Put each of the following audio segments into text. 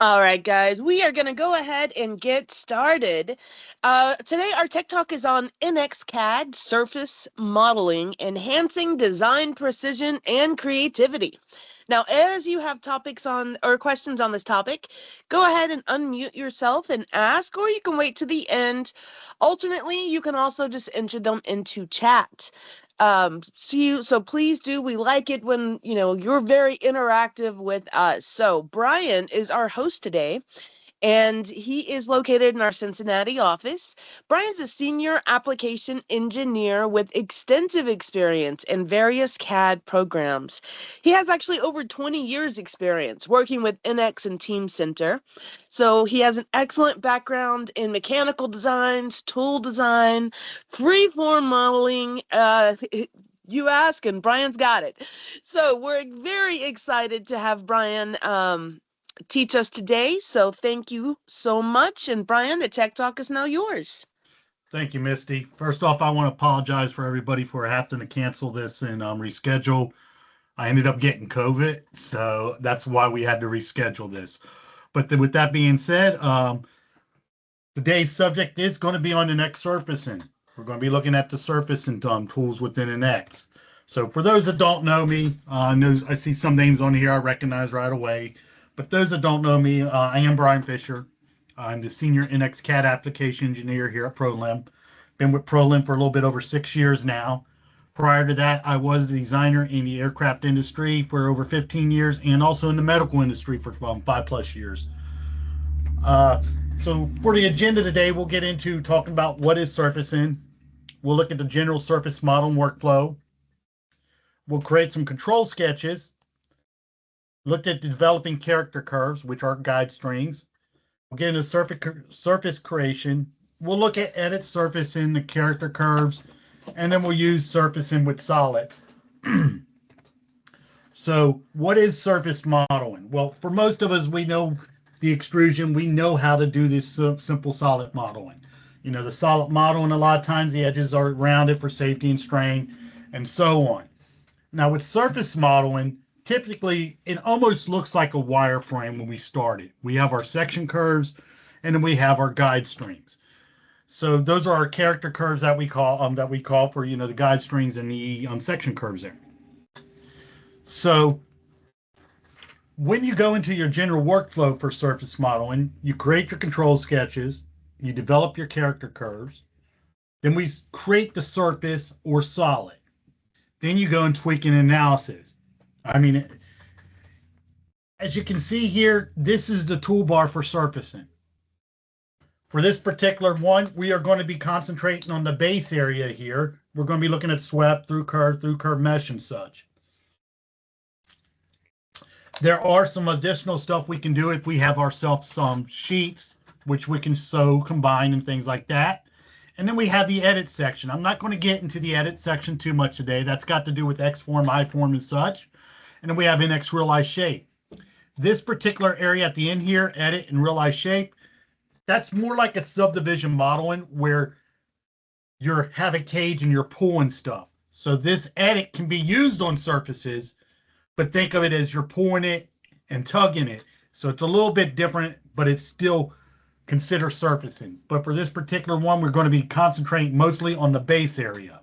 All right, guys, we are going to go ahead and get started. Today, our Tech Talk is on NX CAD surface modeling, enhancing design precision and creativity. Now, as you have topics on or questions on this topic, go ahead and unmute yourself and ask, or you can wait to the end. Alternately, you can also just enter them into chat. So please do, we like it when you're very interactive with us. So Brian is our host today, and he is located in our Cincinnati office. Brian's a senior application engineer with extensive experience in various CAD programs. He has actually over 20 years experience working with NX and Team Center. So he has an excellent background in mechanical designs, tool design, freeform modeling. You ask, and Brian's got it. So we're very excited to have Brian teach us today. So thank you so much. And Brian, the Tech Talk is now yours. Thank you, Misty. First off, I want to apologize for everybody for having to cancel this and reschedule. I ended up getting COVID, so that's why we had to reschedule this. But with that being said, today's subject is going to be on the NX surfacing. We're going to be looking at the surfacing tools within NX. So for those that don't know me, I see some names on here I recognize right away. But those that don't know me, I am Brian Fisher. I'm the senior NX CAD application engineer here at Prolim. Been with Prolim for a little bit over 6 years now. Prior to that, I was a designer in the aircraft industry for over 15 years and also in the medical industry for 5+ years. So for the agenda today, we'll get into talking about what is surfacing. We'll look at the general surface model and workflow. We'll create some control sketches. Look at developing character curves, which are guide strings. We'll get into surface creation. We'll look at edit surfacing, the character curves, and then we'll use surfacing with solids. So what is surface modeling? Well, for most of us, we know the extrusion. We know how to do this simple solid modeling. The solid modeling, a lot of times the edges are rounded for safety and strain, and so on. Now with surface modeling, typically it almost looks like a wireframe when we start it. We have our section curves, and then we have our guide strings. So those are our character curves that we call for the guide strings and the section curves there. So when you go into your general workflow for surface modeling, you create your control sketches, you develop your character curves, then we create the surface or solid. Then you go and tweak an analysis. As you can see here, this is the toolbar for surfacing. For this particular one, we are going to be concentrating on the base area here. We're going to be looking at swept, through curve mesh, and such. There are some additional stuff we can do if we have ourselves some sheets, which we can sew, combine, and things like that. And then we have the edit section. I'm not going to get into the edit section too much today. That's got to do with X-form, I-form, and such. And then we have NX Realize Shape. This particular area at the end here, edit and realize shape, that's more like a subdivision modeling where you have a cage and you're pulling stuff. So this edit can be used on surfaces, but think of it as you're pulling it and tugging it. So it's a little bit different, but it's still considered surfacing. But for this particular one, we're going to be concentrating mostly on the base area.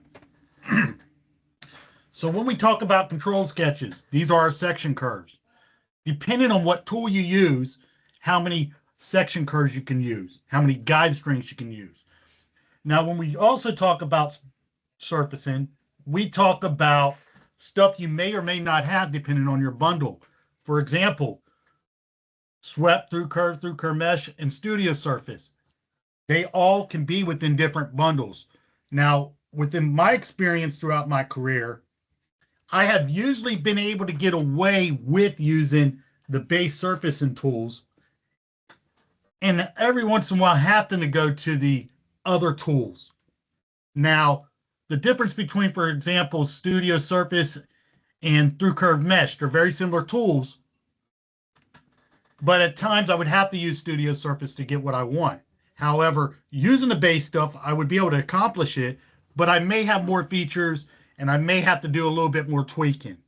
So when we talk about control sketches, these are our section curves. Depending on what tool you use, how many section curves you can use, how many guide strings you can use. Now, when we also talk about surfacing, we talk about stuff you may or may not have depending on your bundle. For example, swept, through curve mesh, and studio surface. They all can be within different bundles. Now, within my experience throughout my career, I have usually been able to get away with using the base surfacing tools, and every once in a while having to go to the other tools. Now, the difference between, for example, studio surface and through curve mesh, they're very similar tools, but at times I would have to use studio surface to get what I want. However, using the base stuff, I would be able to accomplish it, but I may have more features and I may have to do a little bit more tweaking.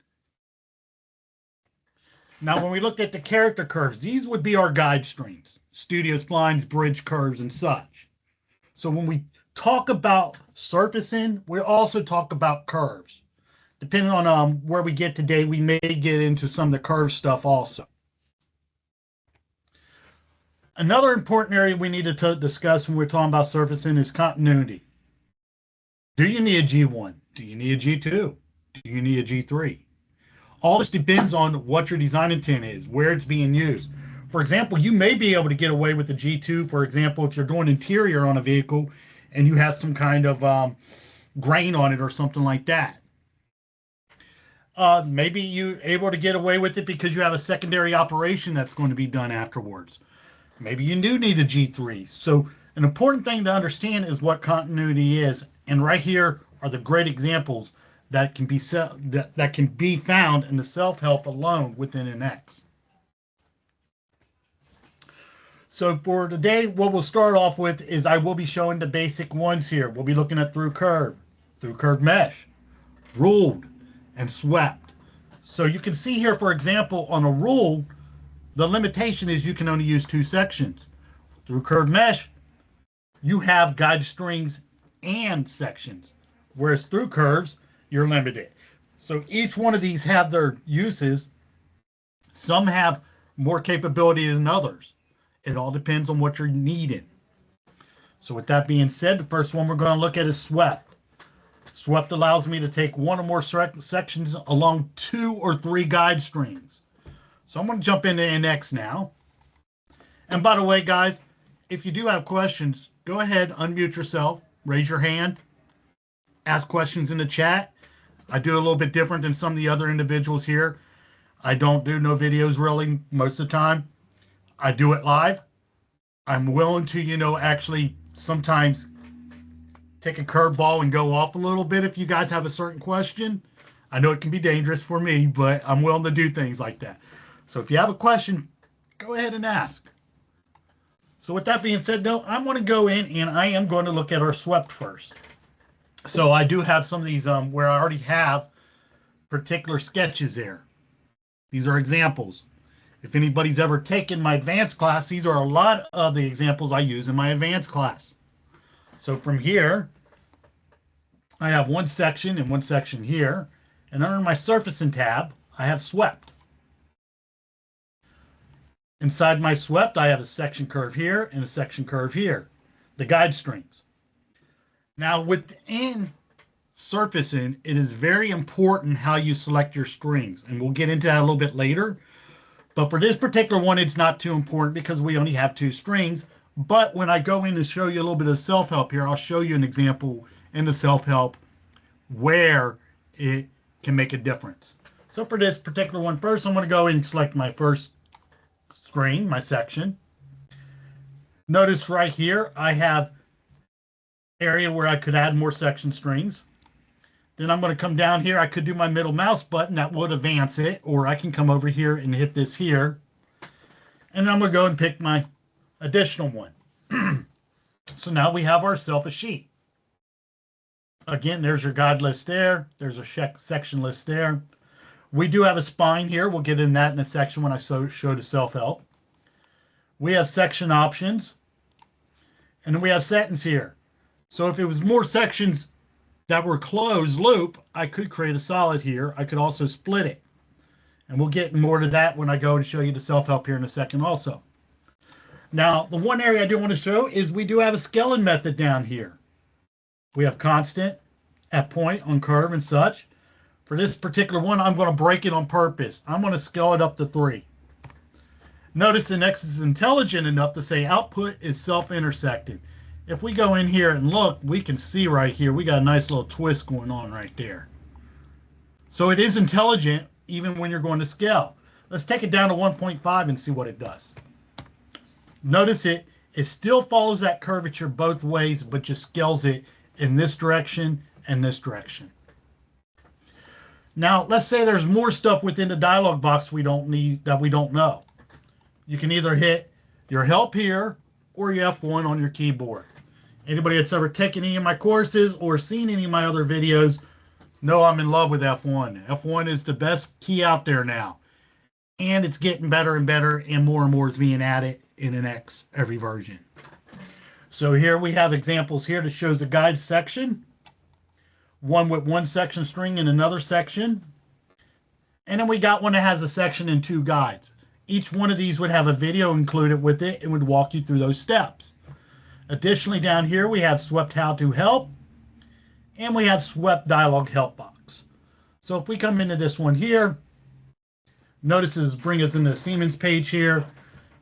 Now, when we look at the character curves, these would be our guide strings, studio splines, bridge curves, and such. So when we talk about surfacing, we also talk about curves. Depending on where we get today, we may get into some of the curve stuff also. Another important area we need to discuss when we're talking about surfacing is continuity. Do you need a G1? Do you need a G2? Do you need a G3? All this depends on what your design intent is, where it's being used. For example, you may be able to get away with the G2, for example, if you're doing interior on a vehicle and you have some kind of grain on it or something like that. Maybe you're able to get away with it because you have a secondary operation that's going to be done afterwards. Maybe you do need a G3. So an important thing to understand is what continuity is. And right here are the great examples that can be found in the self-help alone within NX. So for today, what we'll start off with is I will be showing the basic ones here. We'll be looking at through curve mesh, ruled, and swept. So you can see here, for example, on a rule, the limitation is you can only use 2 sections. Through curve mesh, you have guide strings and sections, whereas through curves, you're limited. So each one of these have their uses. Some have more capability than others. It all depends on what you're needing. So with that being said, the first one we're going to look at is swept. Swept allows me to take one or more sections along 2 or 3 guide strings. So I'm going to jump into NX now. And by the way, guys, if you do have questions, go ahead, unmute yourself, raise your hand, ask questions in the chat. I do a little bit different than some of the other individuals here. I don't do no videos really most of the time. I do it live. I'm willing to, actually sometimes take a curveball and go off a little bit if you guys have a certain question. I know it can be dangerous for me, but I'm willing to do things like that. So if you have a question, go ahead and ask. So with that being said, no, I'm going to go in and I am going to look at our swept first. So I do have some of these where I already have particular sketches there. These are examples. If anybody's ever taken my advanced class, these are a lot of the examples I use in my advanced class. So from here, I have one section and one section here. And under my surfacing tab, I have swept. Inside my swept, I have a section curve here and a section curve here, the guide strings. Now within surfacing, it is very important how you select your strings, and we'll get into that a little bit later. But for this particular one, it's not too important because we only have 2 strings. But when I go in to show you a little bit of self-help here, I'll show you an example in the self-help where it can make a difference. So for this particular one, first I'm going to go and select my first string, my section. Notice right here, I have area where I could add more section strings. Then I'm going to come down here. I could do my middle mouse button. That would advance it. Or I can come over here and hit this here. And I'm going to go and pick my additional one. So now we have ourselves a sheet. Again, there's your guide list there. There's a section list there. We do have a spine here. We'll get in that in a section when I show the self-help. We have section options. And then we have sentence here. So if it was more sections that were closed loop, I could create a solid here. I could also split it. And we'll get more to that when I go and show you the self-help here in a second also. Now, the one area I do want to show is we do have a scaling method down here. We have constant, at point, on curve, and such. For this particular one, I'm going to break it on purpose. I'm going to scale it up to 3. Notice the NX is intelligent enough to say output is self-intersecting. If we go in here and look, we can see right here, we got a nice little twist going on right there. So it is intelligent even when you're going to scale. Let's take it down to 1.5 and see what it does. Notice it still follows that curvature both ways, but just scales it in this direction and this direction. Now, let's say there's more stuff within the dialog box we don't need, that we don't know. You can either hit your help here or your F1 on your keyboard. Anybody that's ever taken any of my courses or seen any of my other videos know I'm in love with F1. F1 is the best key out there now. and it's getting better and better, and more is being added in NX every version. So here we have examples here that shows a guide section, one with one section string and another section. And then we got one that has a section and two guides. Each one of these would have a video included with it and would walk you through those steps. Additionally, down here we have swept how to help, and we have swept dialog help box. So if we come into this one here, notice it's bring us into the Siemens page here,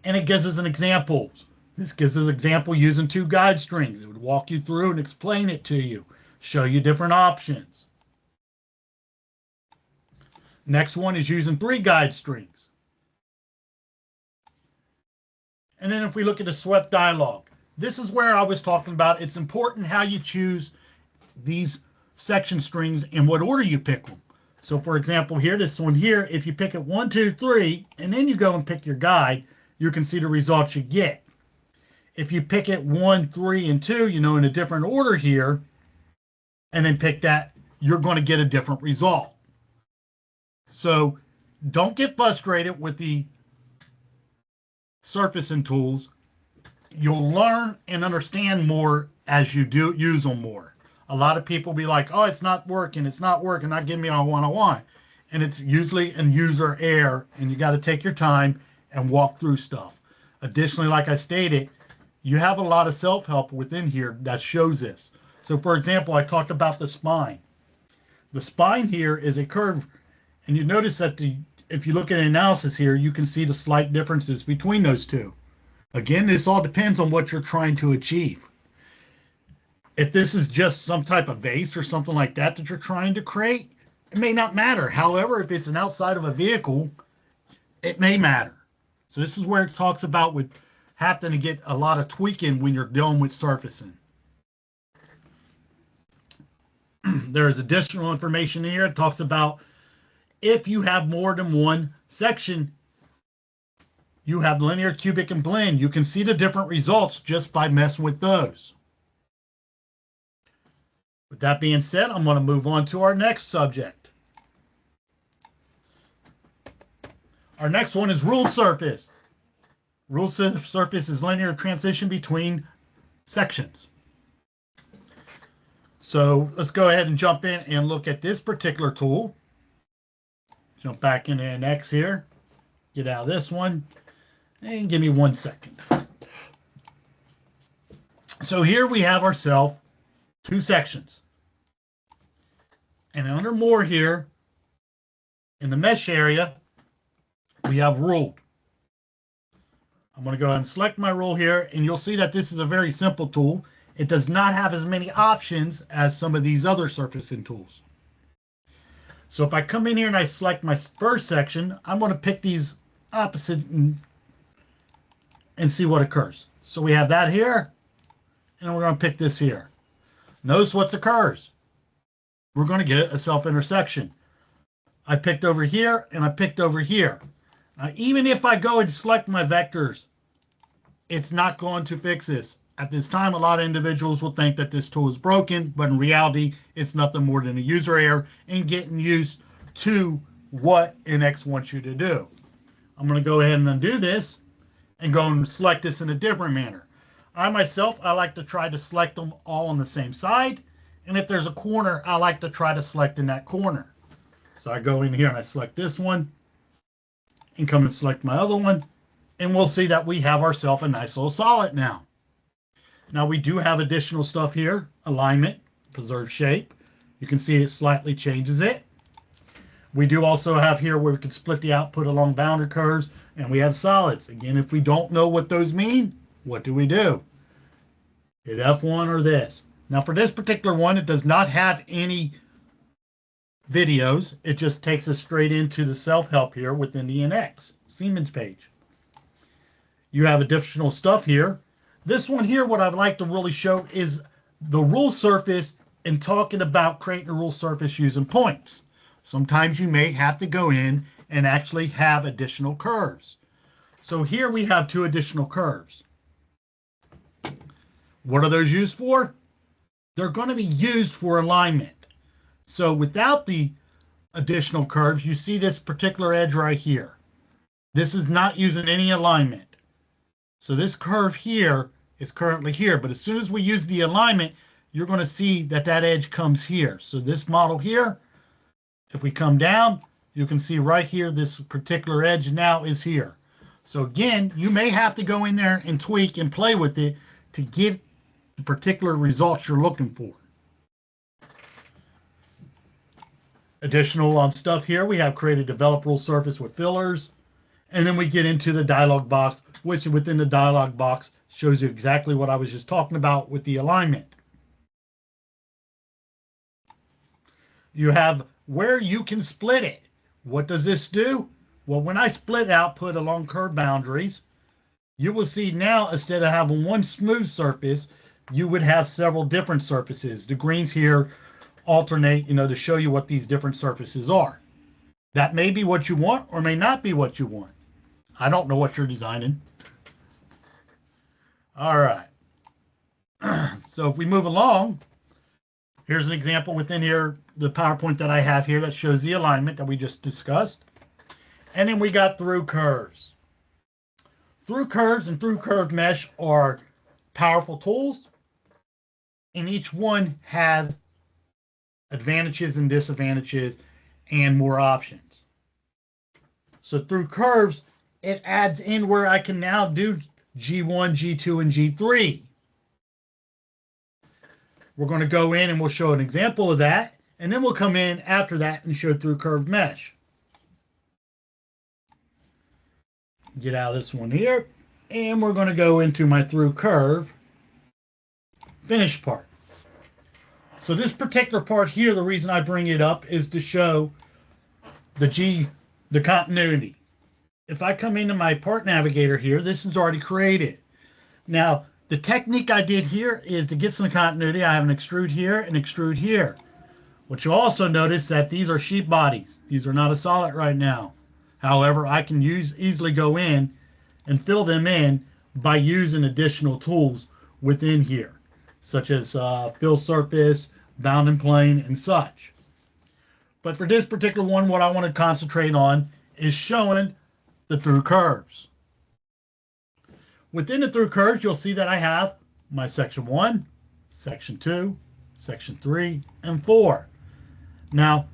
and it gives us an example. This gives us an example using two guide strings. It would walk you through and explain it to you, show you different options. Next one is using three guide strings. And then if we look at the swept dialog, this is where I was talking about it's important how you choose these section strings and what order you pick them. So for example, here, this one here, if you pick it 1, 2, 3, and then you go and pick your guide, you can see the results you get. If you pick it 1, 3, and 2, in a different order here, and then pick that, you're going to get a different result. So don't get frustrated with the surfacing tools. You'll learn and understand more as you do use them more. A lot of people be like, oh, it's not working, not giving me what I want. And it's usually an user error, and you got to take your time and walk through stuff. Additionally, like I stated, you have a lot of self-help within here that shows this. So for example, I talked about the spine. The spine here is a curve, and you notice that if you look at analysis here, you can see the slight differences between those two. Again, this all depends on what you're trying to achieve. If this is just some type of vase or something like that you're trying to create, it may not matter. However, if it's an outside of a vehicle, it may matter. So this is where it talks about with having to get a lot of tweaking when you're dealing with surfacing. There is additional information here. It talks about if you have more than one section, you have linear, cubic, and blend. You can see the different results just by messing with those. With that being said, I'm going to move on to our next subject. Our next one is ruled surface. Ruled surface is linear transition between sections. So let's go ahead and jump in and look at this particular tool. Jump back into NX here. Get out of this one. And give me 1 second. So here we have ourselves two sections. And under more here, in the mesh area, we have ruled. I'm going to go ahead and select my rule here, and you'll see that this is a very simple tool. It does not have as many options as some of these other surfacing tools. So if I come in here and I select my first section, I'm going to pick these opposite and see what occurs. So we have that here, and we're going to pick this here. Notice what occurs. We're going to get a self-intersection. I picked over here, and I picked over here. Now, even if I go and select my vectors, it's not going to fix this. At this time, a lot of individuals will think that this tool is broken, but in reality, it's nothing more than a user error and getting used to what NX wants you to do. I'm going to go ahead and undo this and go and select this in a different manner. I myself, I like to try to select them all on the same side. And if there's a corner, I like to try to select in that corner. So I go in here and I select this one and come and select my other one. And we'll see that we have ourselves a nice little solid now. Now we do have additional stuff here. Alignment, preserve shape. You can see it slightly changes it. We do also have here where we can split the output along boundary curves, and we have solids. Again, if we don't know what those mean, what do? Hit F1 or this. Now for this particular one, it does not have any videos. It just takes us straight into the self-help here within the NX Siemens page. You have additional stuff here. This one here, what I'd like to really show is the rule surface and talking about creating a rule surface using points. Sometimes you may have to go in and actually have additional curves. So here we have two additional curves. What are those used for? They're going to be used for alignment. So without the additional curves, you see this particular edge right here. This is not using any alignment. So this curve here is currently here, but as soon as we use the alignment, you're going to see that that edge comes here. So this model here, if we come down, you can see right here, this particular edge now is here. So again, you may have to go in there and tweak and play with it to get the particular results you're looking for. Additional stuff here, we have created developable surface with fillers. And then we get into the dialog box, which within the dialog box shows you exactly what I was just talking about with the alignment. You have where you can split it. What does this do? Well, when I split output along curve boundaries, you will see now instead of having one smooth surface, you would have several different surfaces. The greens here alternate, to show you what these different surfaces are. That may be what you want or may not be what you want. I don't know what you're designing. All right. So if we move along, here's an example within here, the PowerPoint that I have here that shows the alignment that we just discussed. And then we got through curves. Through curves and through curved mesh are powerful tools, and each one has advantages and disadvantages and more options. So through curves, it adds in where I can now do G1, G2, and G3. We're going to go in and we'll show an example of that, and then we'll come in after that and show through curved mesh. Get out of this one here, and we're going to go into my through curve finish part. So this particular part here, the reason I bring it up is to show the continuity. If I come into my part navigator here, this is already created. Now, the technique I did here is to get some continuity. I have an extrude here and extrude here. What you also notice that these are sheet bodies. These are not a solid right now. However, I can easily go in and fill them in by using additional tools within here, such as fill surface, bound and plane, and such. But for this particular one, what I want to concentrate on is showing the through curves. Within the through curves, you'll see that I have my section 1, section 2, section 3, and 4. Now,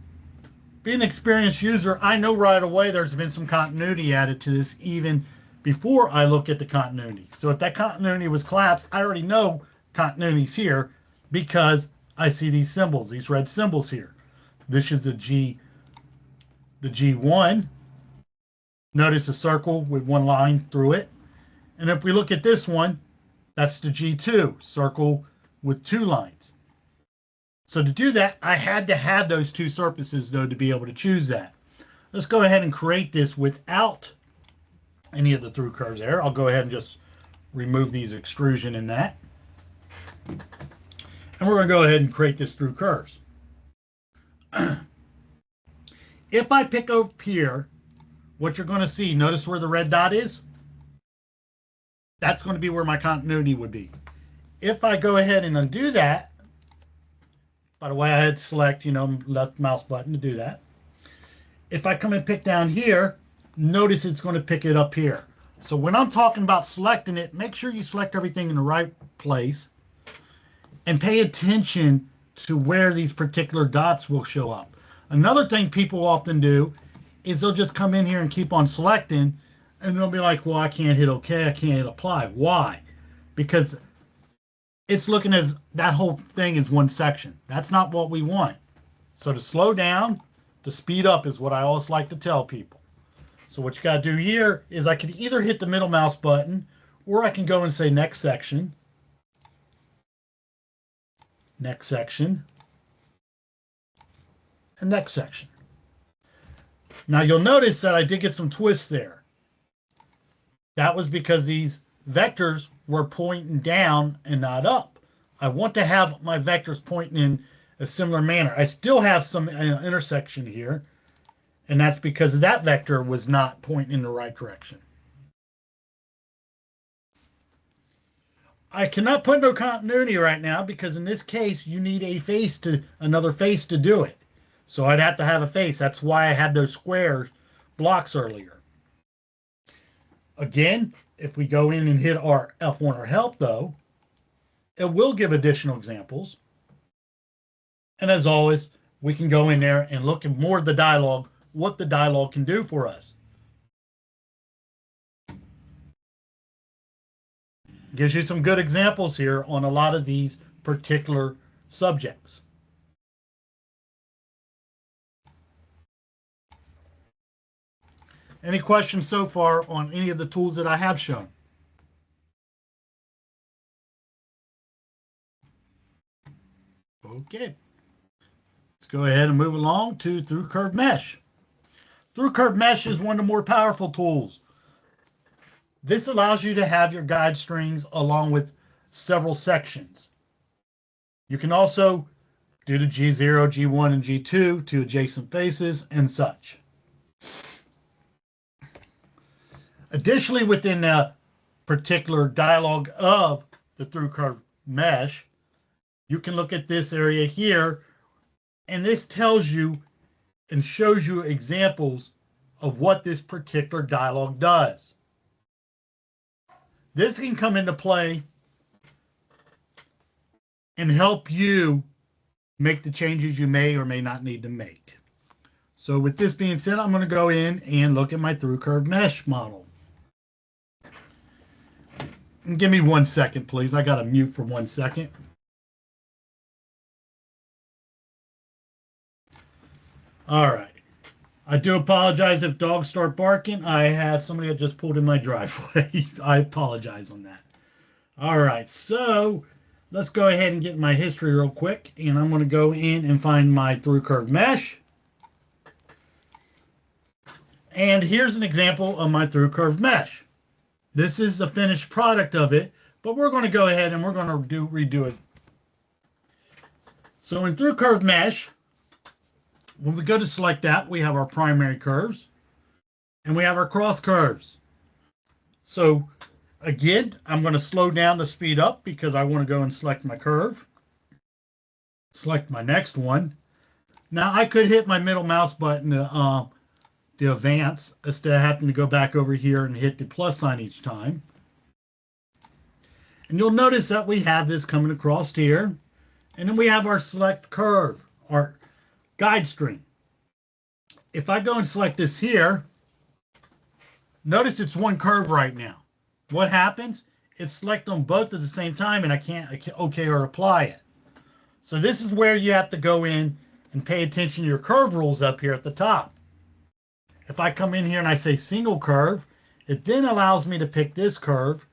being an experienced user, I know right away there's been some continuity added to this even before I look at the continuity. So if that continuity was collapsed, I already know continuity's here because I see these symbols, these red symbols here. This is the G1. Notice a circle with one line through it. And if we look at this one, that's the G2, circle with two lines. So to do that, I had to have those two surfaces, though, to be able to choose that. Let's go ahead and create this without any of the through curves there. I'll go ahead and just remove these extrusion in that. And we're going to go ahead and create this through curves. If I pick up here, what you're going to see, notice where the red dot is? That's going to be where my continuity would be. If I go ahead and undo that, by the way, I had select, left mouse button to do that. If I come and pick down here, notice it's going to pick it up here. So when I'm talking about selecting it, make sure you select everything in the right place and pay attention to where these particular dots will show up. Another thing people often do is they'll just come in here and keep on selecting, and they'll be like, well, I can't hit OK, I can't hit apply. Why? Because it's looking at that whole thing as one section. That's not what we want. So to slow down, to speed up is what I always like to tell people. So what you got to do here is I can either hit the middle mouse button, or I can go and say next section, next section, and next section. Now you'll notice that I did get some twists there. That was because these vectors were pointing down and not up. I want to have my vectors pointing in a similar manner. I still have some intersection here, and that's because that vector was not pointing in the right direction. I cannot put no continuity right now because in this case you need another face to do it. So I'd have to have a face. That's why I had those square blocks earlier. Again, if we go in and hit our F1 or help though, it will give additional examples. And as always, we can go in there and look at more of the dialogue, what the dialogue can do for us. Gives you some good examples here on a lot of these particular subjects. Any questions so far on any of the tools that I have shown? Okay. Let's go ahead and move along to Through Curve Mesh. Through Curve Mesh is one of the more powerful tools. This allows you to have your guide strings along with several sections. You can also do the G0, G1, and G2 to adjacent faces and such. Additionally, within the particular dialogue of the Through Curve Mesh, you can look at this area here, and this tells you and shows you examples of what this particular dialogue does. This can come into play and help you make the changes you may or may not need to make. So with this being said, I'm going to go in and look at my Through Curve Mesh model. And give me 1 second, please. I got to mute for 1 second. All right. I do apologize if dogs start barking. I had somebody that just pulled in my driveway. I apologize on that. All right. So let's go ahead and get my history real quick. And I'm going to go in and find my Through Curve Mesh. And here's an example of my Through Curve Mesh. This is the finished product of it, but we're going to go ahead and we're going to redo it. So in Through Curve Mesh, when we go to select that, we have our primary curves and we have our cross curves. So again, I'm going to slow down to speed up because I want to go and select my curve. Select my next one. Now I could hit my middle mouse button to advance instead of having to go back over here and hit the plus sign each time. And you'll notice that we have this coming across here. And then we have our select curve, our guide string. If I go and select this here, notice it's one curve right now. What happens? It's select on both at the same time and I can't okay or apply it. So this is where you have to go in and pay attention to your curve rules up here at the top. If I come in here and I say single curve, it then allows me to pick this curve,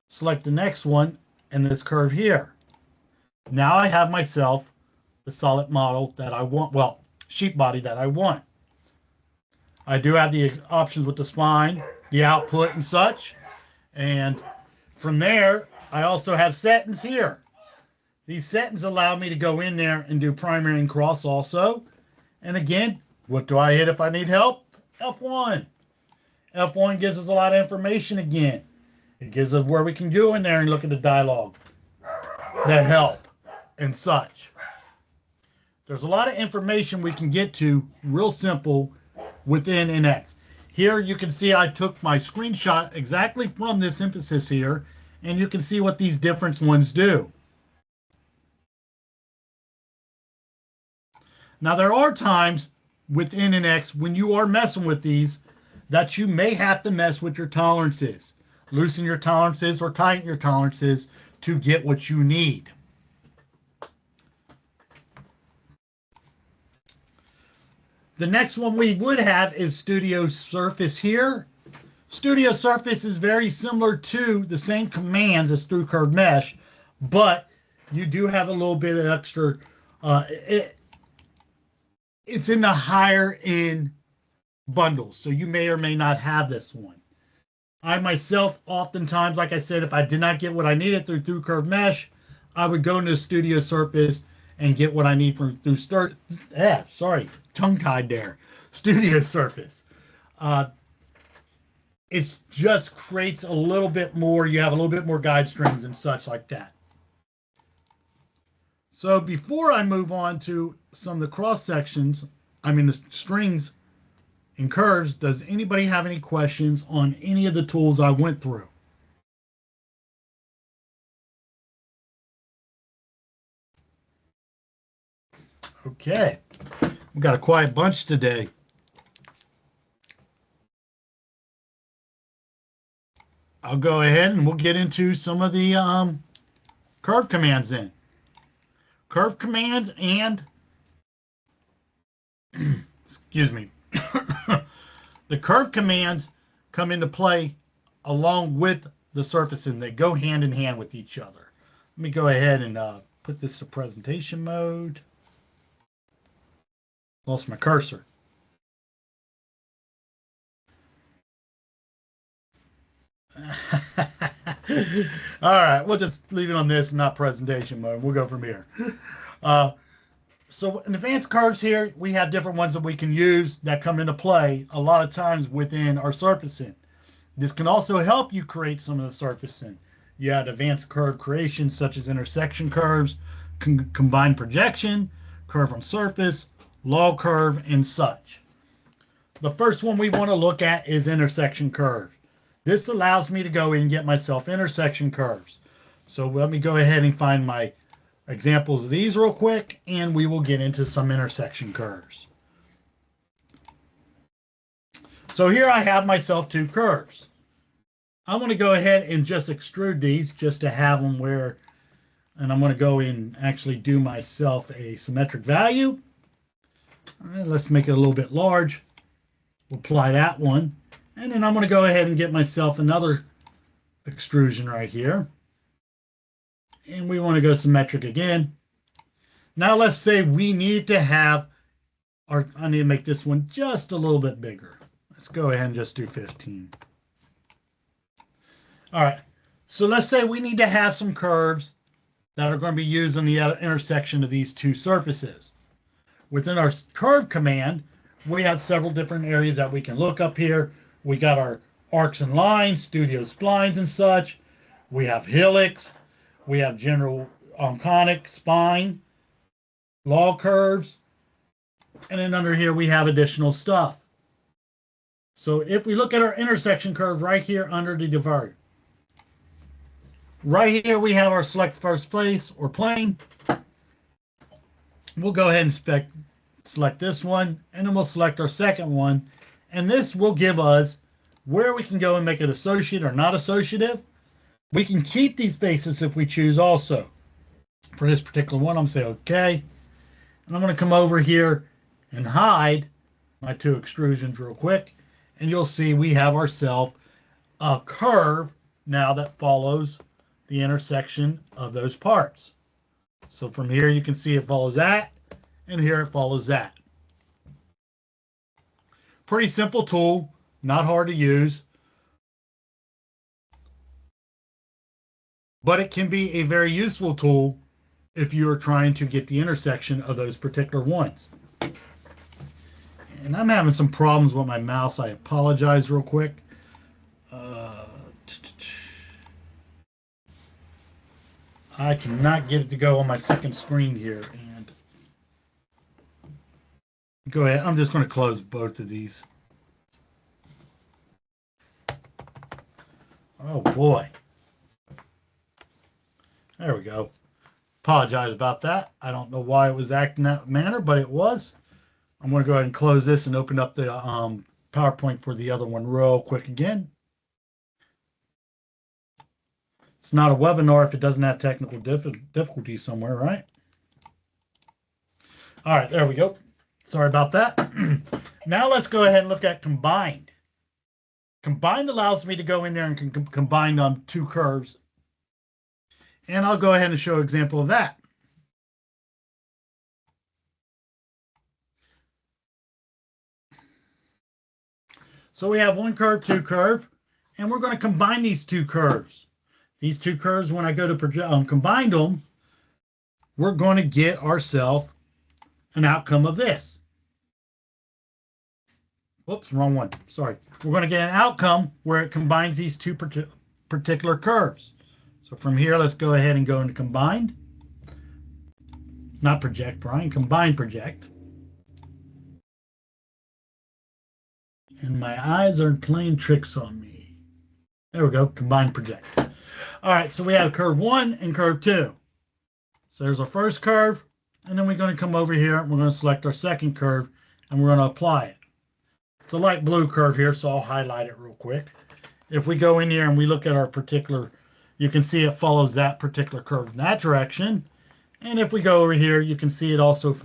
select the next one, and this curve here. Now I have myself the solid model that I want, well, sheet body that I want. I do have the options with the spine, the output and such. And from there, I also have settings here. These settings allow me to go in there and do primary and cross also. And again, what do I hit if I need help? F1. F1 gives us a lot of information again. It gives us where we can go in there and look at the dialogue, the help, and such. There's a lot of information we can get to real simple within NX. Here you can see I took my screenshot exactly from this emphasis here, and you can see what these different ones do. Now there are times within NX when you are messing with these that you may have to mess with your tolerances. Loosen your tolerances or tighten your tolerances to get what you need. The next one we would have is Studio Surface here. Studio Surface is very similar to the same commands as Through Curve Mesh, but you do have a little bit of extra. It's in the higher end bundles, so you may or may not have this one. I myself, oftentimes, like I said, if I did not get what I needed through Curve Mesh, I would go into Studio Surface and get what I need from tongue-tied there. Studio Surface. It just creates a little bit more. You have a little bit more guide strings and such like that. So before I move on to some of the cross sections, the strings and curves. Does anybody have any questions on any of the tools I went through? Okay, we got a quiet bunch today. I'll go ahead and we'll get into some of the curve commands then. Curve commands and, excuse me, the curve commands come into play along with the surfacing. They go hand in hand with each other. Let me go ahead and put this to presentation mode. Lost my cursor. All right, we'll just leave it on this and not presentation mode. We'll go from here. So in advanced curves here, we have different ones that we can use that come into play a lot of times within our surfacing. This can also help you create some of the surfacing. You have advanced curve creation such as intersection curves, combined projection, curve on surface, log curve, and such. The first one we want to look at is intersection curve. This allows me to go in and get myself intersection curves. So let me go ahead and find my examples of these real quick, and we will get into some intersection curves. So here I have myself two curves. I want to go ahead and just extrude these just to have them where, and I'm going to go in and actually do myself a symmetric value. Let's make it a little bit large. We'll apply that one. And then I'm going to go ahead and get myself another extrusion right here. And we want to go symmetric again. Now let's say we need to have I need to make this one just a little bit bigger. Let's go ahead and just do 15. All right. So let's say we need to have some curves that are going to be used on the intersection of these two surfaces. Within our curve command, we have several different areas that we can look up here. We got our arcs and lines, studio splines and such. We have helix. We have general conic, spine, log curves. And then under here, we have additional stuff. So if we look at our intersection curve right here under the divider, right here we have our select first place or plane. We'll go ahead and select this one, and then we'll select our second one. And this will give us where we can go and make it associative or not associative. We can keep these bases if we choose also. For this particular one, I'm going to say OK. And I'm going to come over here and hide my two extrusions real quick. And you'll see we have ourselves a curve now that follows the intersection of those parts. So from here, you can see it follows that, and here it follows that. Pretty simple tool, not hard to use, but it can be a very useful tool if you're trying to get the intersection of those particular ones. And I'm having some problems with my mouse. I apologize real quick. I cannot get it to go on my second screen here. And go ahead. I'm just going to close both of these. Oh boy. There we go. Apologize about that. I don't know why it was acting that manner, but it was. I'm going to go ahead and close this and open up the PowerPoint for the other one real quick again. It's not a webinar if it doesn't have technical difficulties somewhere, right? All right, there we go. Sorry about that. Now let's go ahead and look at combined. Combined allows me to go in there and combine two curves. And I'll go ahead and show an example of that. So we have one curve, two curve, and we're going to combine these two curves. These two curves, when I go to combine them, we're going to get ourselves an outcome of this. Whoops, wrong one. Sorry. We're going to get an outcome where it combines these two particular curves. So from here, let's go ahead and go into combined. Not project, Brian. Combine project. And my eyes are playing tricks on me. There we go, combine project. All right, so we have curve 1 and curve 2. So there's our first curve, and then we're going to come over here and we're going to select our second curve and we're going to apply it. It's a light blue curve here, so I'll highlight it real quick. If we go in here and we look at our particular, you can see it follows that particular curve in that direction. And if we go over here, you can see it also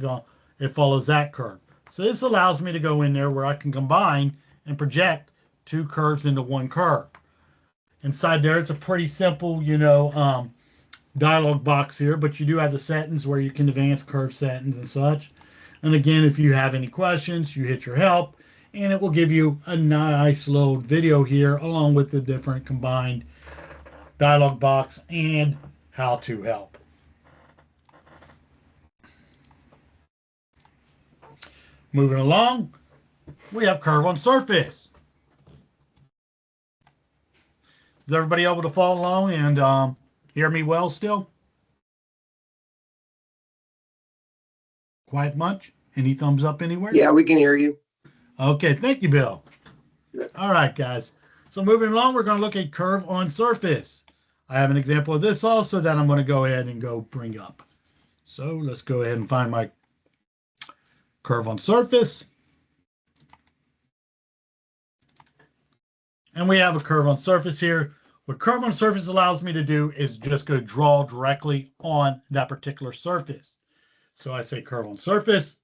it follows that curve. So this allows me to go in there where I can combine and project two curves into one curve. Inside there, it's a pretty simple, dialog box here, but you do have the settings where you can advance curve settings and such. And again, if you have any questions, you hit your help, and it will give you a nice little video here along with the different combined dialog box and how to help. Moving along, we have curve on surface. Is everybody able to follow along and hear me well still? Quiet much? Any thumbs up anywhere? Yeah, we can hear you. Okay, thank you, Bill. All right, guys. So moving along, we're going to look at curve on surface. I have an example of this also that I'm going to go ahead and bring up. So let's go ahead and find my curve on surface. And we have a curve on surface here. What curve on surface allows me to do is just go draw directly on that particular surface. So I say curve on surface.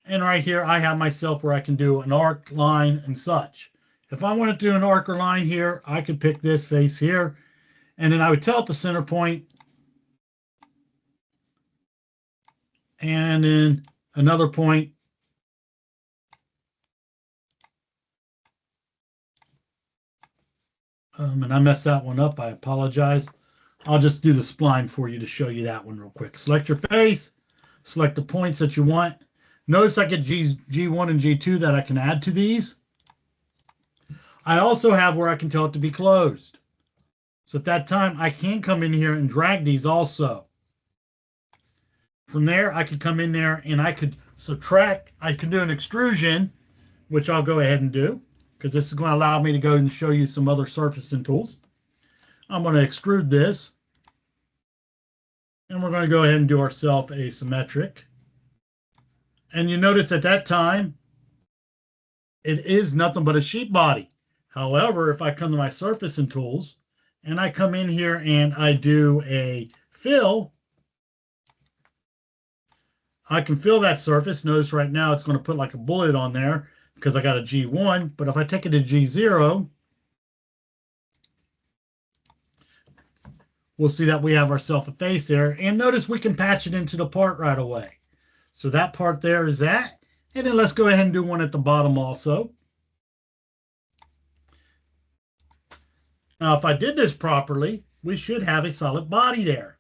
And right here, I have myself where I can do an arc, line, and such. If I want to do an arc or line here, I could pick this face here. And then I would tell it the center point. And then another point. And I messed that one up. I apologize. I'll just do the spline for you to show you that one real quick. Select your face. Select the points that you want. Notice I get G1 and G2 that I can add to these. I also have where I can tell it to be closed. So at that time, I can come in here and drag these also. From there, I could come in there and I could subtract. I can do an extrusion, which I'll go ahead and do, because this is going to allow me to go and show you some other surfacing tools. I'm going to extrude this. And we're going to go ahead and do ourselves a symmetric. And you notice at that time, it is nothing but a sheet body. However, if I come to my surfacing tools, and I come in here and I do a fill, I can fill that surface. Notice right now it's going to put like a bullet on there because I got a G1. But if I take it to G0, we'll see that we have ourselves a face there. And notice we can patch it into the part right away. So that part there is that. And then let's go ahead and do one at the bottom also. Now, if I did this properly, we should have a solid body there.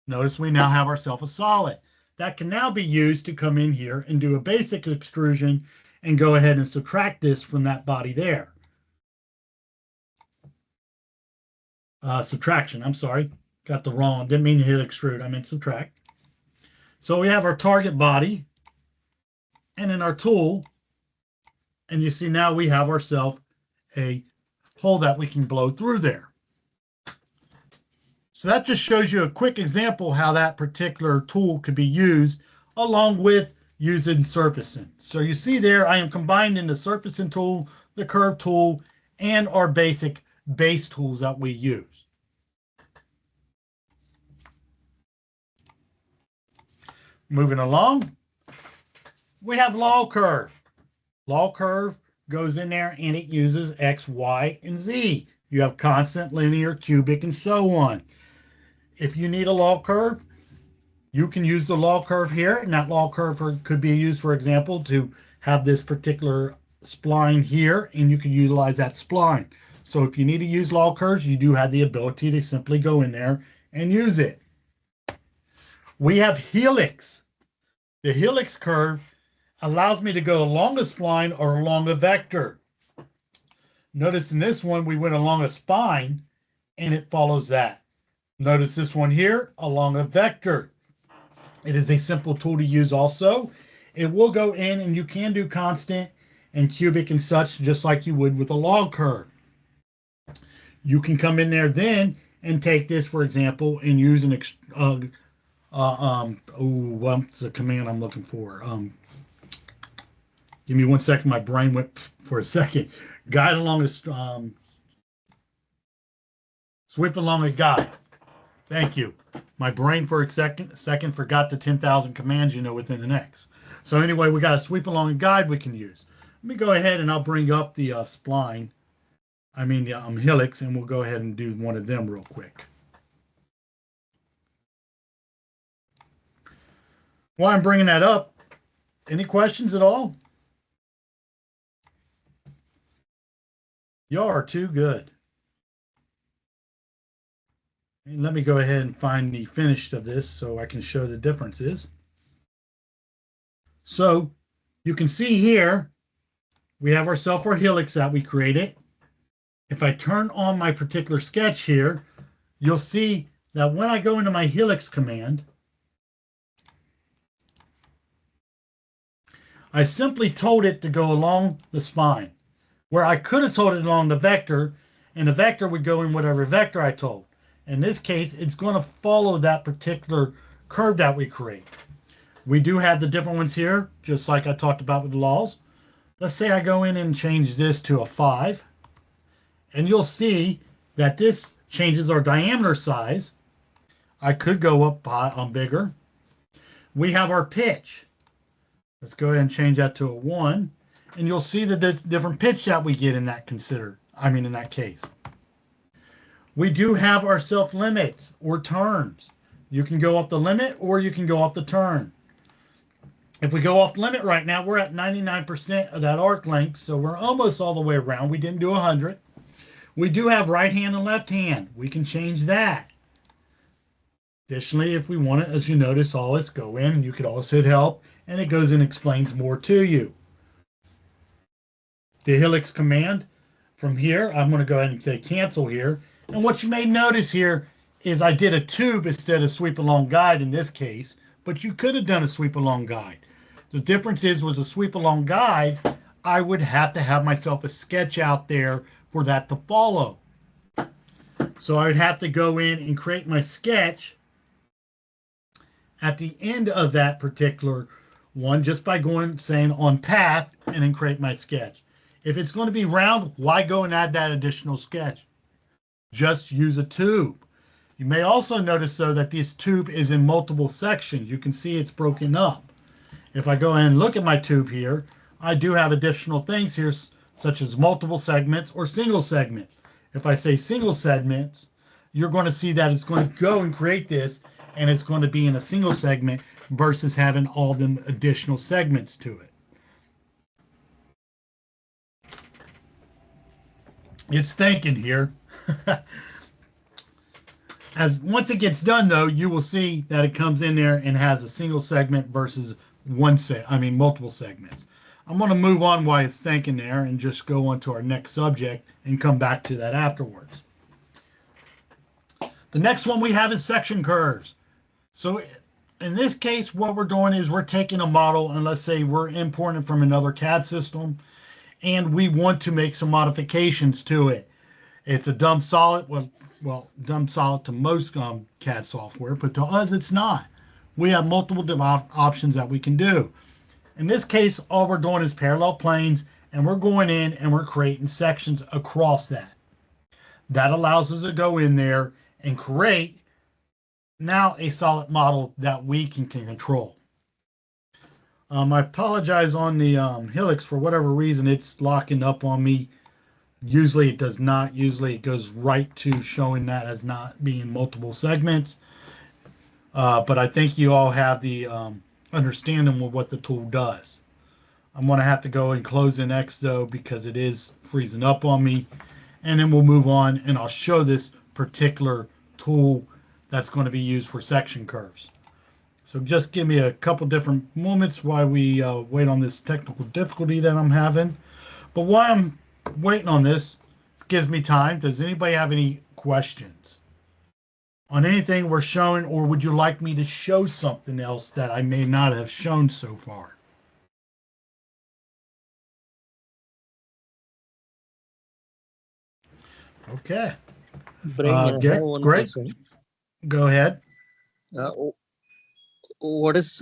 Notice we now have ourselves a solid. That can now be used to come in here and do a basic extrusion and go ahead and subtract this from that body there. Subtraction, I'm sorry. Got the wrong, didn't mean to hit extrude, I meant subtract. So we have our target body and then our tool. And you see now we have ourselves a hole that we can blow through there. So that just shows you a quick example how that particular tool could be used along with using surfacing. So you see there, I am combining the surfacing tool, the curve tool, and our basic base tools that we use. Moving along, we have log curve. Log curve goes in there and it uses X, Y, and Z. You have constant, linear, cubic, and so on. If you need a log curve, you can use the log curve here, and that log curve could be used, for example, to have this particular spline here, and you can utilize that spline. So if you need to use log curves, you do have the ability to simply go in there and use it. We have helix. The helix curve allows me to go along a spline or along a vector. Notice in this one, we went along a spine, and it follows that. Notice this one here along a vector. It is a simple tool to use also. it will go in, and you can do constant and cubic and such just like you would with a log curve. You can come in there then and take this, for example, and use an what's the command I'm looking for? Give me 1 second. My brain went for a second. Guide along a sweep along a guide. Thank you. My brain for a second forgot the 10,000 commands within an X. So anyway, we got a sweep along a guide we can use. Let me go ahead and I'll bring up the spline. I mean the helix, and we'll go ahead and do one of them real quick. While I'm bringing that up, any questions at all? Y'all are too good. And let me go ahead and find the finished of this so I can show the differences. So you can see here, we have ourselves our helix that we created. If I turn on my particular sketch here, you'll see that when I go into my helix command, I simply told it to go along the spine, where I could have told it along the vector, and the vector would go in whatever vector I told. In this case, it's going to follow that particular curve that we create. We do have the different ones here, just like I talked about with the laws. Let's say I go in and change this to a 5, and you'll see that this changes our diameter size. I could go up on bigger. We have our pitch. Let's go ahead and change that to a 1, and you'll see the different pitch that we get in that in that case. We do have our self limits or turns. You can go off the limit or you can go off the turn. If we go off limit right now, we're at 99% of that arc length, so we're almost all the way around. We didn't do 100. We do have right hand and left hand. We can change that. Additionally, if we want it, as you notice, always go in, and you could always hit help, and it goes and explains more to you. The helix command from here, I'm going to go ahead and say cancel here. And what you may notice here is I did a tube instead of sweep along guide in this case, but you could have done a sweep along guide. The difference is with a sweep along guide, I would have to have myself a sketch out there for that to follow. So I would have to go in and create my sketch at the end of that particular one just by saying on path and then create my sketch. If it's going to be round, why go and add that additional sketch? Just use a tube. You may also notice though that this tube is in multiple sections. You can see it's broken up. If I go and look at my tube here, I do have additional things here such as multiple segments or single segment. If I say single segments, you're going to see that it's going to go and create this, and it's going to be in a single segment versus having all them additional segments to it. It's thinking here. As once it gets done though, you will see that it comes in there and has a single segment versus multiple segments. I'm going to move on while it's thinking there and just go on to our next subject and come back to that afterwards. The next one we have is section curves. So in this case, what we're doing is we're taking a model, and let's say we're importing it from another CAD system, and we want to make some modifications to it. It's a dumb solid, well, dumb solid to most CAD software, but to us it's not. We have multiple options that we can do. In this case, all we're doing is parallel planes, and we're going in and we're creating sections across that. That allows us to go in there and create now a solid model that we can control. I apologize on the helix. For whatever reason, it's locking up on me. Usually it does not. Usually it goes right to showing that as not being multiple segments. But I think you all have the understanding of what the tool does. I'm going to have to go and close in X though because it is freezing up on me. And then we'll move on and I'll show this particular tool that's going to be used for section curves. So just give me a couple different moments while we wait on this technical difficulty that I'm having. But while I'm waiting on this, it gives me time. Does anybody have any questions on anything we're showing, or would you like me to show something else that I may not have shown so far? Okay. Brain, I have one Great. question. Go ahead. Uh, what is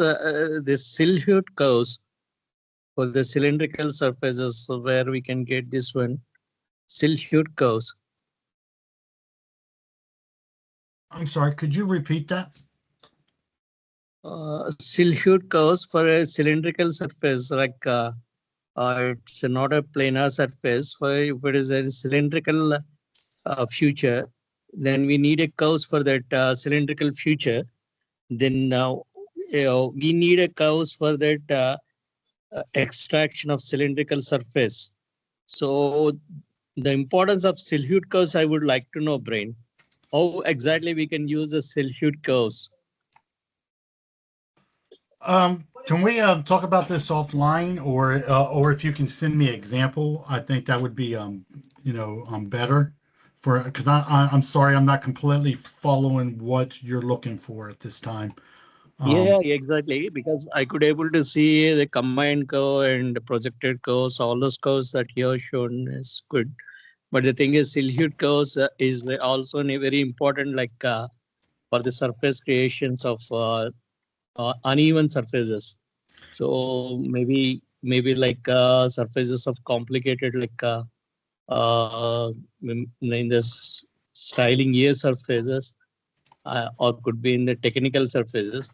this silhouette curves for the cylindrical surfaces, so where we can get this one? Silhouette curves. I'm sorry, could you repeat that? Silhouette curves for a cylindrical surface, like it's not a planar surface. For if it is a cylindrical future, then we need a curves for that cylindrical future. Then we need a curves for that extraction of cylindrical surface. So the importance of silhouette curves, I would like to know, Brain. How exactly we can use the silhouette curves? Can we talk about this offline, or if you can send me an example, I think that would be better for, because I'm sorry, I'm not completely following what you're looking for at this time. Yeah, exactly. Because I could able to see the combined curve and the projected curves, all those curves that here shown is good. But the thing is, silhouette curves is also very important, like for the surface creations of uneven surfaces. So maybe like surfaces of complicated, like in the styling ear surfaces, or could be in the technical surfaces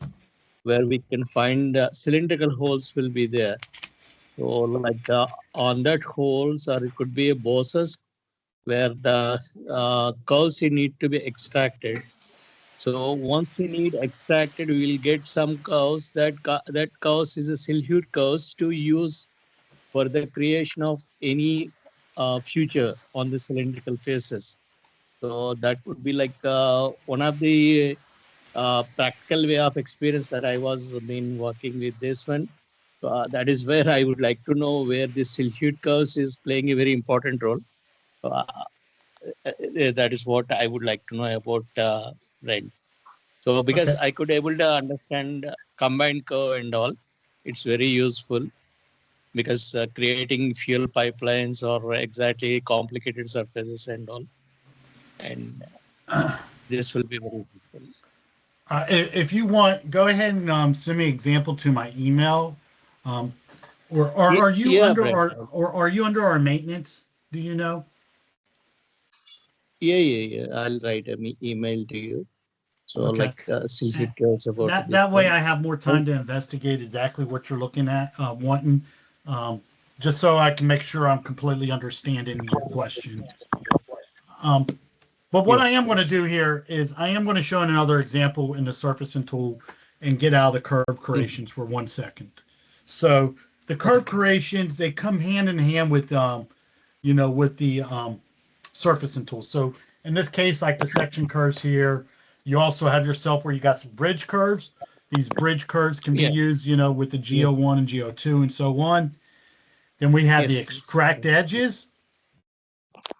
where we can find cylindrical holes will be there. So like on that holes, or it could be a bosses where the curves need to be extracted. So once we need extracted, we will get some curves that curves is a silhouette curves to use for the creation of any future on the cylindrical faces. So that would be like one of the practical way of experience that I was been working with this one. That is where I would like to know where this silhouette curves is playing a very important role. Uh, that is what I would like to know about Ren. So because Okay. I could able to understand combined curve and all, it's very useful because creating fuel pipelines or exactly complicated surfaces and all, and this will be very useful. If you want, go ahead and send me an example to my email. Um, or Yeah, are you yeah, under Brent. our, or are you under our maintenance? Do you know? Yeah. I'll write an email to you. So Okay. like silky Eh, curves about That this that way one. I have more Oh, time to investigate exactly what you're looking at, wanting, um, just so I can make sure I'm completely understanding your question. Um, but what I yes, am going to yes. do here is I am going to show another example in the surfacing tool and get out of the curve Mhm. creations for 1 second. So the curve Okay. creations, they come hand in hand with with the surfacing tool. So in this case, like the section curves here, you also have yourself where you got some bridge curves. These bridge curves can be Yeah, used, with the yeah, GO1 and GO2 and so on. Then we have the yes, extract edges,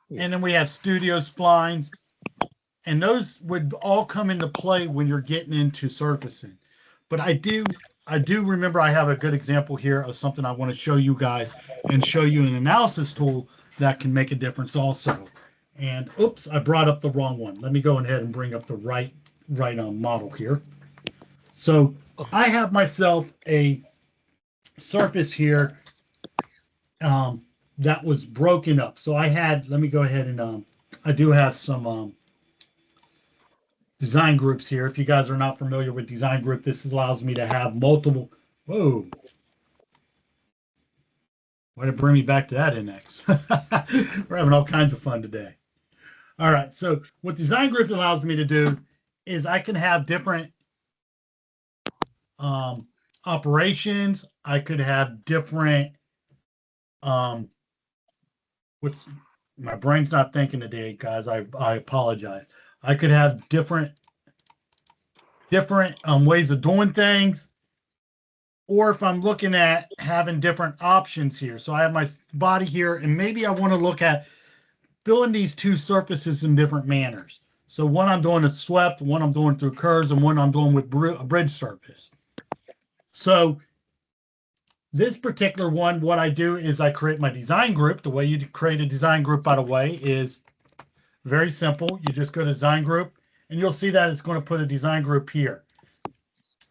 and yes. then we have studio splines, and those would all come into play when you're getting into surfacing. But I do remember I have a good example here of something I want to show you guys and show you an analysis tool that can make a difference also. And oops, I brought up the wrong one. Let me go ahead and bring up the right model here. So I have myself a surface here, that was broken up. So let me go ahead and I do have some design groups here. If you guys are not familiar with design group, this allows me to have multiple. Whoa, way to bring me back to that index. We're having all kinds of fun today. All right. So what design group allows me to do is I can have different um, operations. I could have different um, what's my brain's not thinking today, guys. I apologize. I could have different ways of doing things, or if I'm looking at having different options here. So I have my body here, and maybe I want to look at filling these two surfaces in different manners. So one I'm doing is swept, one I'm doing through curves, and one I'm doing with a bridge surface. So this particular one, what I do is I create my design group. The way you create a design group, by the way, is Very simple. You just go to design group and you'll see that it's going to put a design group here.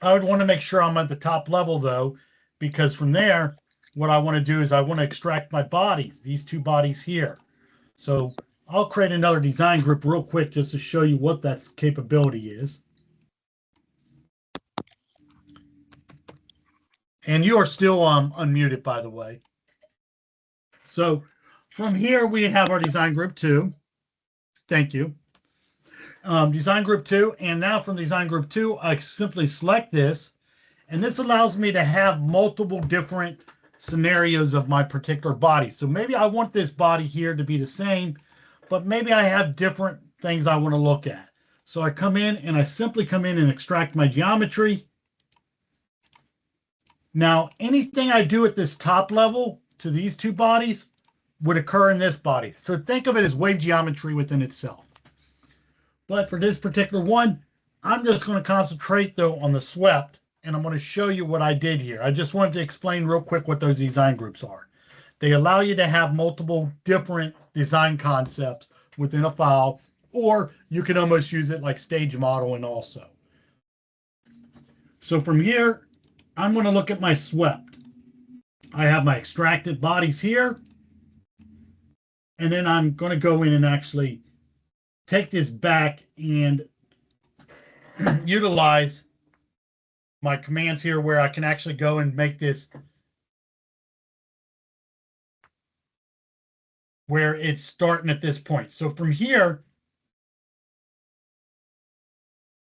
I would want to make sure I'm at the top level though, because from there, what I want to do is I want to extract my bodies, these two bodies here. So I'll create another design group real quick just to show you what that capability is. And you are still unmuted, by the way. So from here, we have our design group 2. Thank you. Design group 2. And now from design group 2, I simply select this. And this allows me to have multiple different scenarios of my particular body. So maybe I want this body here to be the same, but maybe I have different things I want to look at. So I come in and I simply come in and extract my geometry. Now, anything I do at this top level to these two bodies would occur in this body. So think of it as wave geometry within itself. But for this particular one, I'm just going to concentrate though on the swept, and I'm going to show you what I did here. I just wanted to explain real quick what those design groups are. They allow you to have multiple different design concepts within a file, or you can almost use it like stage modeling also. So from here, I'm going to look at my swept. I have my extracted bodies here. And then I'm going to go in and actually take this back and utilize my commands here where I can actually go and make this where it's starting at this point. So from here,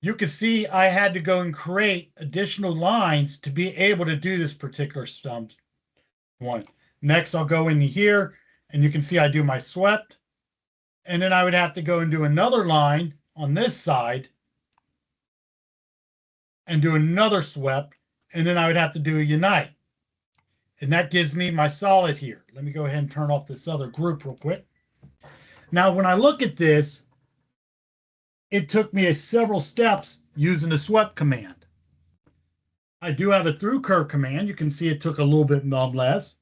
you can see I had to go and create additional lines to be able to do this particular one. Next, I'll go into here and you can see I do my swept. And then I would have to go and do another line on this side and do another swept. And then I would have to do a unite. And that gives me my solid here. Let me go ahead and turn off this other group real quick. Now, when I look at this, it took me several steps using the swept command. I do have a through curve command. You can see it took a little bit less.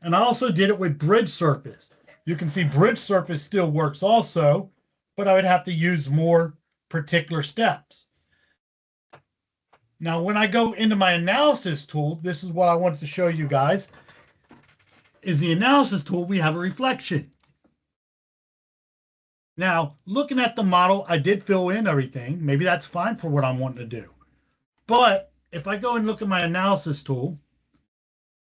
And I also did it with bridge surface. You can see bridge surface still works also, but I would have to use more particular steps. Now, when I go into my analysis tool, this is what I wanted to show you guys, is the analysis tool, we have a reflection. Now, looking at the model, I did fill in everything. Maybe that's fine for what I'm wanting to do. But if I go and look at my analysis tool,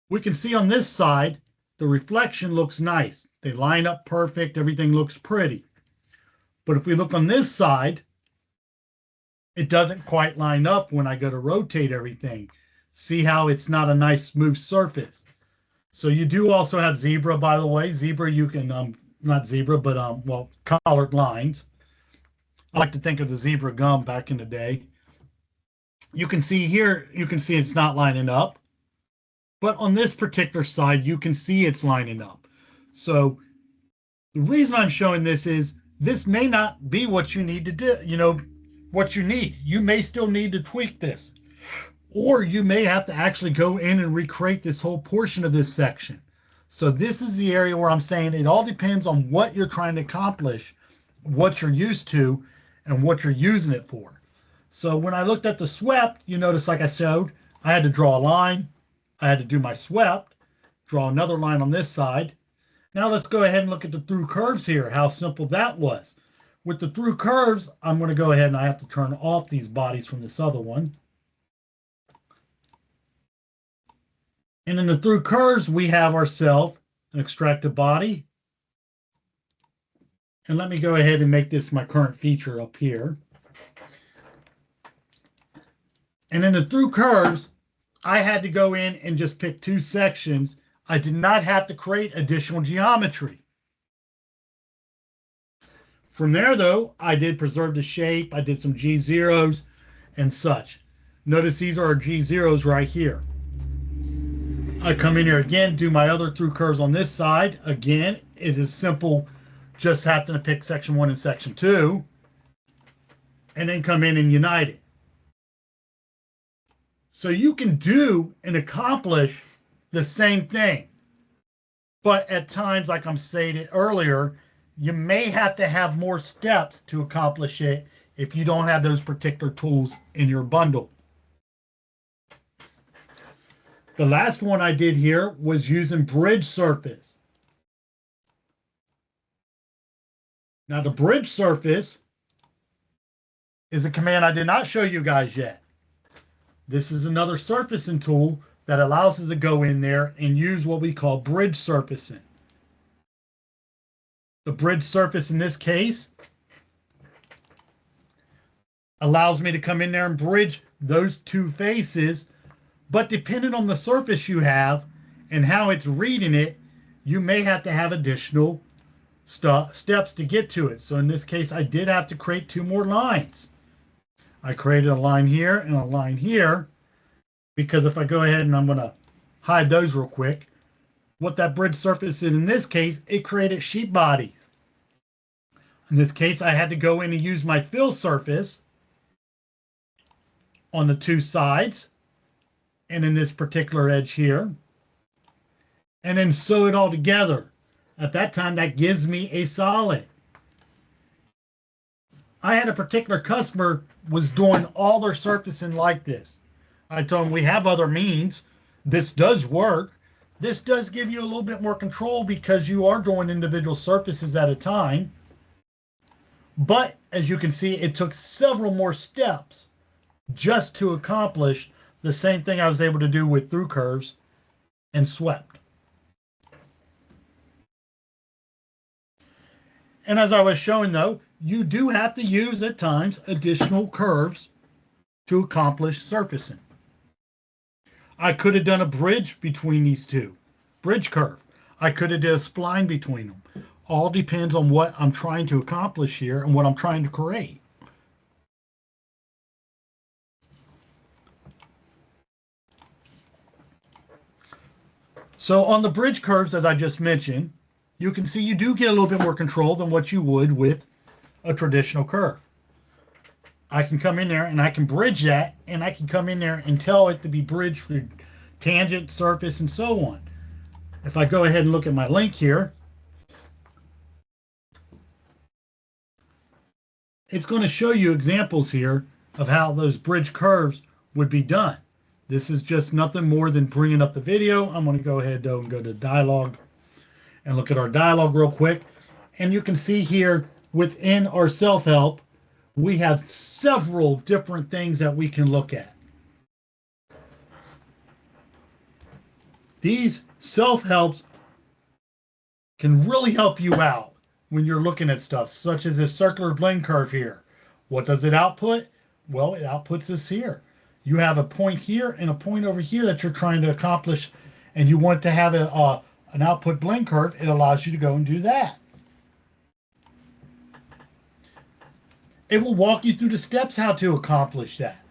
we can see on this side, the reflection looks nice. They line up perfect. Everything looks pretty. But if we look on this side, it doesn't quite line up when I go to rotate everything. See how it's not a nice smooth surface. So you do also have zebra, by the way. Zebra, you can, not zebra, but, well, colored lines. I like to think of the zebra gum back in the day. You can see here, you can see it's not lining up. But on this particular side, you can see it's lining up. So the reason I'm showing this is this may not be what you need to do, what you need. You may still need to tweak this. Or you may have to actually go in and recreate this whole portion of this section. So this is the area where I'm saying it all depends on what you're trying to accomplish, what you're used to, and what you're using it for. So when I looked at the swept, you notice, like I showed, I had to draw a line. I had to do my swept, draw another line on this side. Now let's go ahead and look at the through curves here, how simple that was. With the through curves, I'm going to go ahead and I have to turn off these bodies from this other one. And in the through curves, we have ourselves an extracted body. And let me go ahead and make this my current feature up here. And in the through curves, I had to go in and just pick 2 sections. I did not have to create additional geometry. From there, though, I did preserve the shape. I did some G0s and such. Notice these are our G0s right here. I come in here again, do my other through curves on this side. Again, it is simple, just having to pick section 1 and section 2, and then come in and unite it. So you can do and accomplish the same thing. But at times, like I'm stated earlier, you may have to have more steps to accomplish it if you don't have those particular tools in your bundle. The last one I did here was using bridge surface. Now the bridge surface is a command I did not show you guys yet. This is another surfacing tool that allows us to go in there and use what we call bridge surfacing. The bridge surface in this case allows me to come in there and bridge those two faces, but depending on the surface you have and how it's reading it, you may have to have additional steps to get to it. So in this case, I did have to create two more lines. I created a line here and a line here, because if I go ahead and I'm going to hide those real quick, what that bridge surface is in this case, it created sheet bodies. In this case, I had to go in and use my fill surface on the two sides and in this particular edge here, and then sew it all together. At that time, that gives me a solid. I had a particular customer was doing all their surfacing like this. I told him we have other means. This does work. This does give you a little bit more control because you are doing individual surfaces at a time. But as you can see, it took several more steps just to accomplish the same thing I was able to do with through curves and swept. And as I was showing though, you do have to use at times additional curves to accomplish surfacing. I could have done a bridge between these two, bridge curve. I could have done a spline between them. All depends on what I'm trying to accomplish here and what I'm trying to create. So on the bridge curves, as I just mentioned, you can see you do get a little bit more control than what you would with a traditional curve. I can come in there and I can bridge that, and I can come in there and tell it to be bridged for tangent, surface, and so on. If I go ahead and look at my link here, it's going to show you examples here of how those bridge curves would be done. This is just nothing more than bringing up the video. I'm going to go ahead though and go to dialogue and look at our dialogue real quick. And you can see here within our self-help, we have several different things that we can look at. These self-helps can really help you out when you're looking at stuff, such as this circular blend curve here. What does it output? Well, it outputs this here. You have a point here and a point over here that you're trying to accomplish, and you want to have an output blend curve. It allows you to go and do that. It will walk you through the steps how to accomplish that.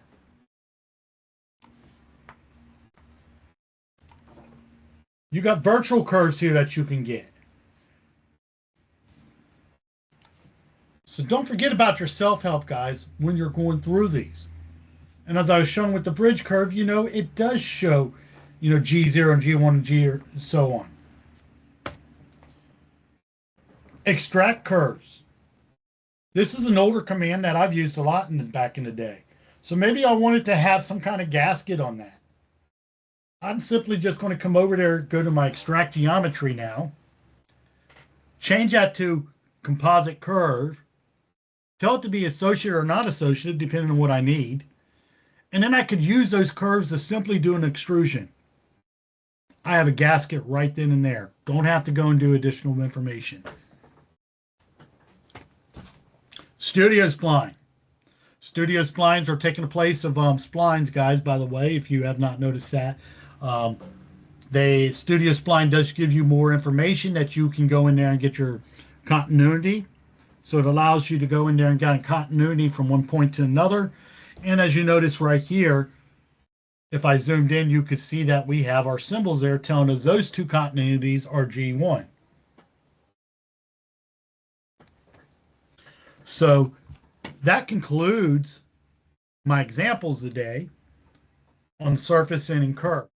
You got virtual curves here that you can get. So don't forget about your self-help, guys, when you're going through these. And as I was showing with the bridge curve, you know, it does show, you know, G0 and G1 and G and so on. Extract curves. This is an older command that I've used a lot back in the day. So maybe I wanted to have some kind of gasket on that. I'm simply just going to come over there, go to my extract geometry now, change that to composite curve, tell it to be associated or not associated, depending on what I need. And then I could use those curves to simply do an extrusion. I have a gasket right then and there. Don't have to go and do additional information. Studio spline. Studio splines are taking the place of splines, guys, by the way, if you have not noticed that. The Studio spline does give you more information that you can go in there and get your continuity. So it allows you to go in there and get continuity from one point to another. And as you notice right here, if I zoomed in, you could see that we have our symbols there telling us those two continuities are G1. So that concludes my examples today on surfacing and curve.